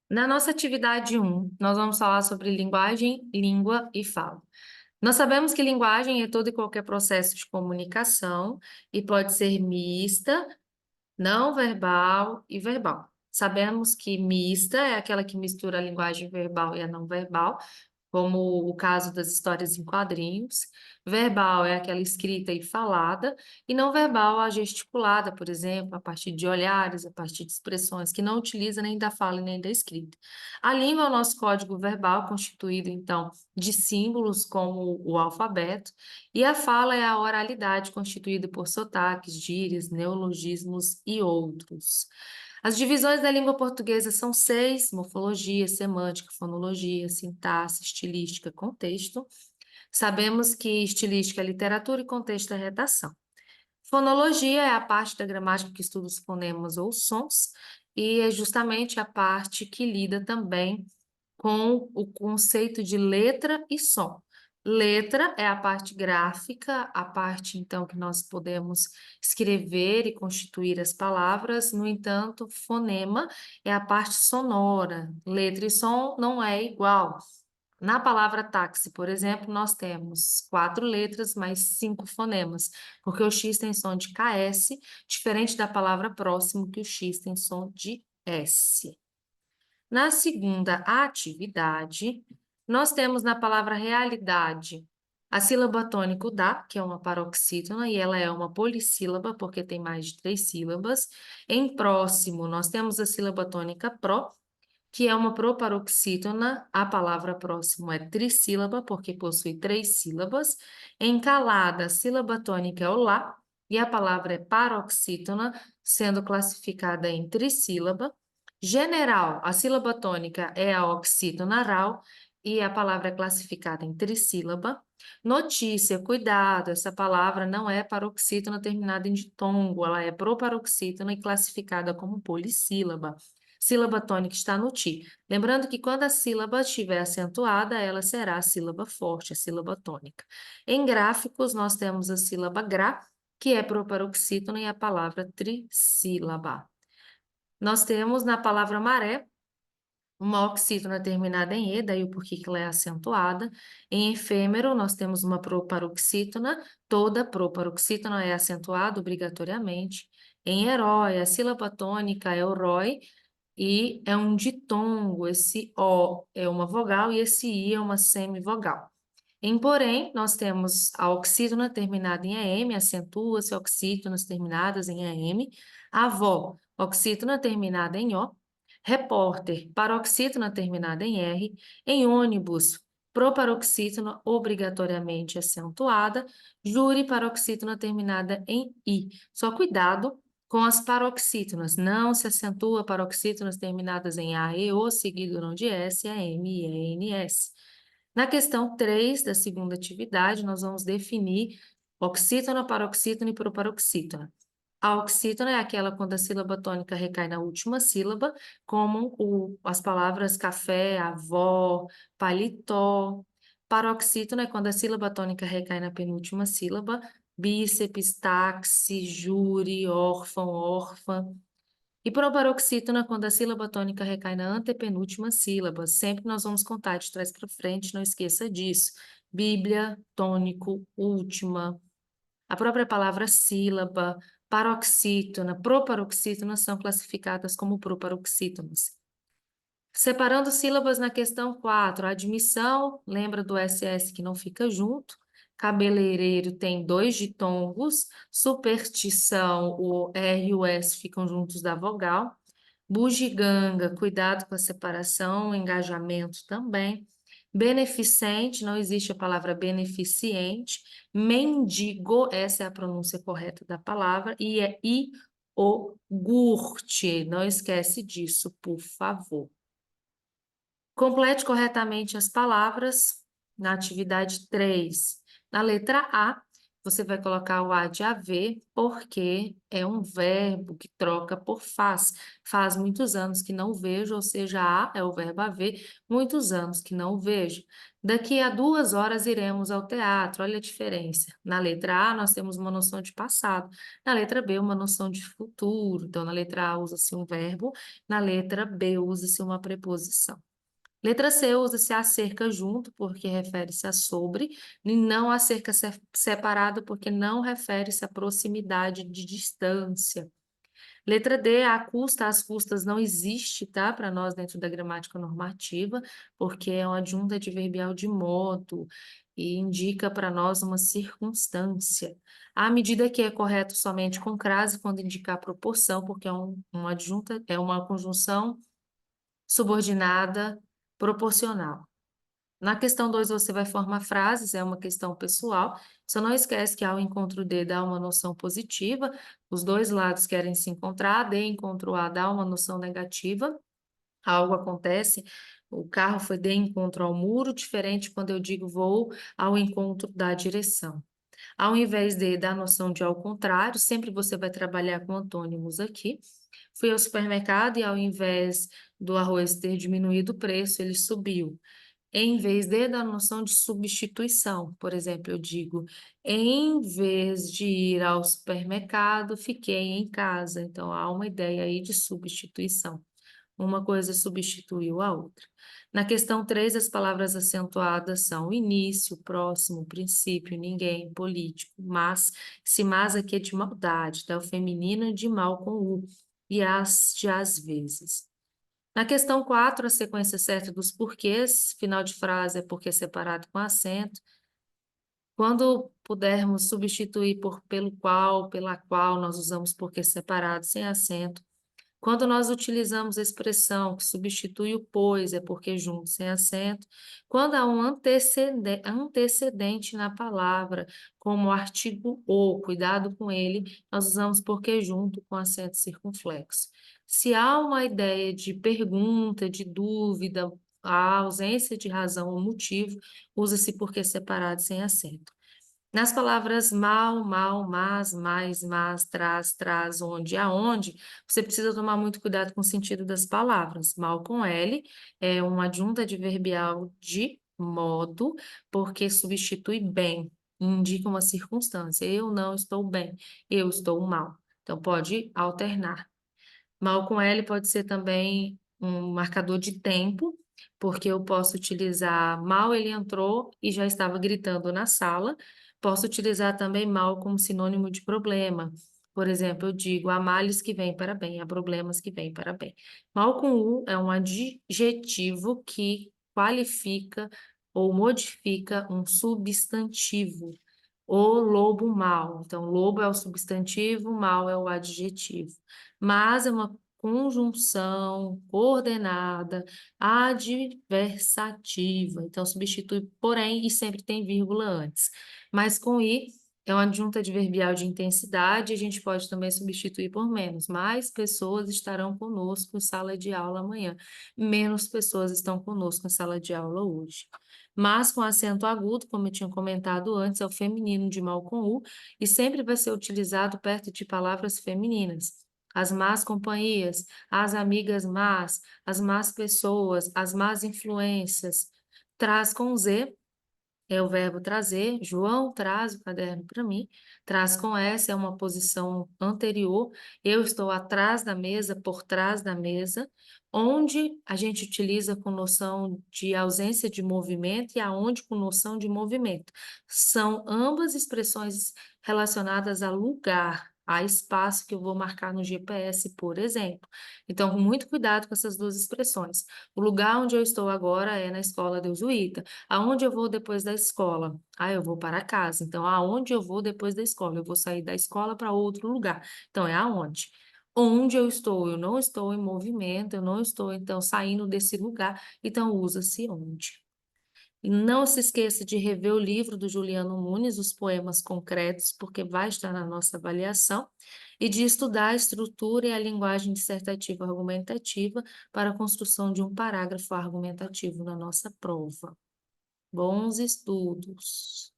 Na nossa atividade um, nós vamos falar sobre linguagem, língua e fala. Nós sabemos que linguagem é todo e qualquer processo de comunicação e pode ser mista, não verbal e verbal. Sabemos que mista é aquela que mistura a linguagem verbal e a não verbal, como o caso das histórias em quadrinhos. Verbal é aquela escrita e falada, e não verbal a gesticulada, por exemplo, a partir de olhares, a partir de expressões que não utiliza nem da fala e nem da escrita. A língua é o nosso código verbal, constituído, então, de símbolos como o alfabeto, e a fala é a oralidade, constituída por sotaques, gírias, neologismos e outros. As divisões da língua portuguesa são 6: morfologia, semântica, fonologia, sintaxe, estilística, contexto. Sabemos que estilística é literatura e contexto é redação. Fonologia é a parte da gramática que estuda os fonemas ou sons, e é justamente a parte que lida também com o conceito de letra e som. Letra é a parte gráfica, a parte, então, que nós podemos escrever e constituir as palavras. No entanto, fonema é a parte sonora. Letra e som não é igual. Na palavra táxi, por exemplo, nós temos 4 letras mais 5 fonemas, porque o X tem som de KS, diferente da palavra próximo, que o X tem som de S. Na segunda atividade, nós temos na palavra realidade a sílaba tônica da, que é uma paroxítona, e ela é uma polissílaba, porque tem mais de 3 sílabas. Em próximo, nós temos a sílaba tônica pró, que é uma proparoxítona. A palavra próximo é trissílaba, porque possui 3 sílabas. Em calada, a sílaba tônica é o lá, e a palavra é paroxítona, sendo classificada em trissílaba. General, a sílaba tônica é a oxítona ral, e a palavra é classificada em trissílaba. Notícia, cuidado, essa palavra não é paroxítona terminada em ditongo, ela é proparoxítona e classificada como polissílaba. Sílaba tônica está no ti. Lembrando que quando a sílaba estiver acentuada, ela será a sílaba forte, a sílaba tônica. Em gráficos, nós temos a sílaba gra, que é proparoxítona, e a palavra trissílaba. Nós temos na palavra maré uma oxítona terminada em e, daí o porquê que ela é acentuada. Em efêmero, nós temos uma proparoxítona, toda proparoxítona é acentuada obrigatoriamente. Em herói, a sílaba tônica é o rói, e é um ditongo. Esse O é uma vogal e esse I é uma semivogal. Em porém, nós temos a oxítona terminada em AM, acentua-se oxítonas terminadas em AM. Avó, oxítona terminada em O. Repórter, paroxítona terminada em R. Em ônibus, proparoxítona obrigatoriamente acentuada. Júri, paroxítona terminada em I. Só cuidado com as paroxítonas. Não se acentua paroxítonas terminadas em A, E, O, seguido não de S, A, M, I, E, N, S. Na questão 3 da segunda atividade, nós vamos definir oxítona, paroxítona e proparoxítona. A oxítona é aquela quando a sílaba tônica recai na última sílaba, como as palavras café, avó, paletó. Paroxítona é quando a sílaba tônica recai na penúltima sílaba, bíceps, táxi, júri, órfão, órfã. E proparoxítona quando a sílaba tônica recai na antepenúltima sílaba. Sempre nós vamos contar de trás para frente, não esqueça disso. Bíblia, tônico, última. A própria palavra sílaba, paroxítona, proparoxítona são classificadas como proparoxítonas. Separando sílabas na questão 4, admissão, lembra do SS que não fica junto. Cabeleireiro tem 2 ditongos. Superstição, o R e o S ficam juntos da vogal. Bugiganga, cuidado com a separação, engajamento também. Beneficente, não existe a palavra beneficiente. Mendigo, essa é a pronúncia correta da palavra, e é iogurte. Não esquece disso, por favor. Complete corretamente as palavras na atividade 3. Na letra A, você vai colocar o há de haver, porque é um verbo que troca por faz. Faz muitos anos que não vejo, ou seja, há é o verbo haver, muitos anos que não vejo. Daqui a 2 horas iremos ao teatro, olha a diferença. Na letra A, nós temos uma noção de passado, na letra B, uma noção de futuro. Então, na letra A, usa-se um verbo, na letra B, usa-se uma preposição. Letra C, usa-se acerca junto, porque refere-se a sobre, e não acerca separado, porque não refere-se à proximidade de distância. Letra D, a custa, as custas não existe, tá? Para nós dentro da gramática normativa, porque é uma adjunta adverbial de modo e indica para nós uma circunstância. À medida que é correto somente com crase quando indicar proporção, porque é uma adjunta, é uma conjunção subordinada proporcional. Na questão 2, você vai formar frases, é uma questão pessoal. Só não esquece que ao encontro D dá uma noção positiva, os dois lados querem se encontrar, D encontro A dá uma noção negativa, algo acontece, o carro foi de encontro ao muro, diferente quando eu digo vou ao encontro da direção. Ao invés de dar noção de ao contrário, sempre você vai trabalhar com antônimos aqui. Fui ao supermercado e ao invés do arroz ter diminuído o preço, ele subiu. Em vez de dar noção de substituição, por exemplo, eu digo, em vez de ir ao supermercado, fiquei em casa. Então, há uma ideia aí de substituição. Uma coisa substituiu a outra. Na questão 3, as palavras acentuadas são início, próximo, princípio, ninguém, político, mas. Esse mas aqui é de maldade, tá? O feminino é de mal com U. E as de às vezes. Na questão 4, a sequência certa dos porquês, final de frase é porque separado com acento. Quando pudermos substituir por pelo qual, pela qual, nós usamos porque separado sem acento. Quando nós utilizamos a expressão que substitui o pois, é porque junto, sem acento. Quando há um antecedente na palavra, como o artigo o, cuidado com ele, nós usamos porque junto com acento circunflexo. Se há uma ideia de pergunta, de dúvida, a ausência de razão ou motivo, usa-se porque separado sem acento. Nas palavras mal, mal, mas, mais, mas, traz, onde, aonde, você precisa tomar muito cuidado com o sentido das palavras. Mal com L é uma adjunta adverbial de modo, porque substitui bem, indica uma circunstância. Eu não estou bem, eu estou mal. Então, pode alternar. Mal com L pode ser também um marcador de tempo, porque eu posso utilizar mal ele entrou e já estava gritando na sala. Posso utilizar também mal como sinônimo de problema. Por exemplo, eu digo há males que vêm para bem, há problemas que vêm para bem. Mal com U é um adjetivo que qualifica ou modifica um substantivo. O lobo mau. Então, lobo é o substantivo, mau é o adjetivo. Mas é uma conjunção coordenada adversativa. Então, substitui porém e sempre tem vírgula antes. Mas com i é uma adjunta adverbial de intensidade, a gente pode também substituir por menos. Mais pessoas estarão conosco em sala de aula amanhã. Menos pessoas estão conosco em sala de aula hoje. Mas com acento agudo, como eu tinha comentado antes, é o feminino de mal com U e sempre vai ser utilizado perto de palavras femininas. As más companhias, as amigas más, as más pessoas, as más influências. Traz com Z é o verbo trazer. João traz o caderno para mim. Traz com S é uma posição anterior. Eu estou atrás da mesa, por trás da mesa. Onde a gente utiliza com noção de ausência de movimento e aonde com noção de movimento. São ambas expressões relacionadas a lugar, a espaço que eu vou marcar no GPS, por exemplo. Então, muito cuidado com essas duas expressões. O lugar onde eu estou agora é na escola Deusuíta. Aonde eu vou depois da escola? Ah, eu vou para casa. Então, aonde eu vou depois da escola? Eu vou sair da escola para outro lugar. Então, é aonde? Onde eu estou? Eu não estou em movimento, eu não estou, então, saindo desse lugar. Então, usa-se onde. E não se esqueça de rever o livro do Juliano Nunes, Os Poemas Concretos, porque vai estar na nossa avaliação, e de estudar a estrutura e a linguagem dissertativa argumentativa para a construção de um parágrafo argumentativo na nossa prova. Bons estudos!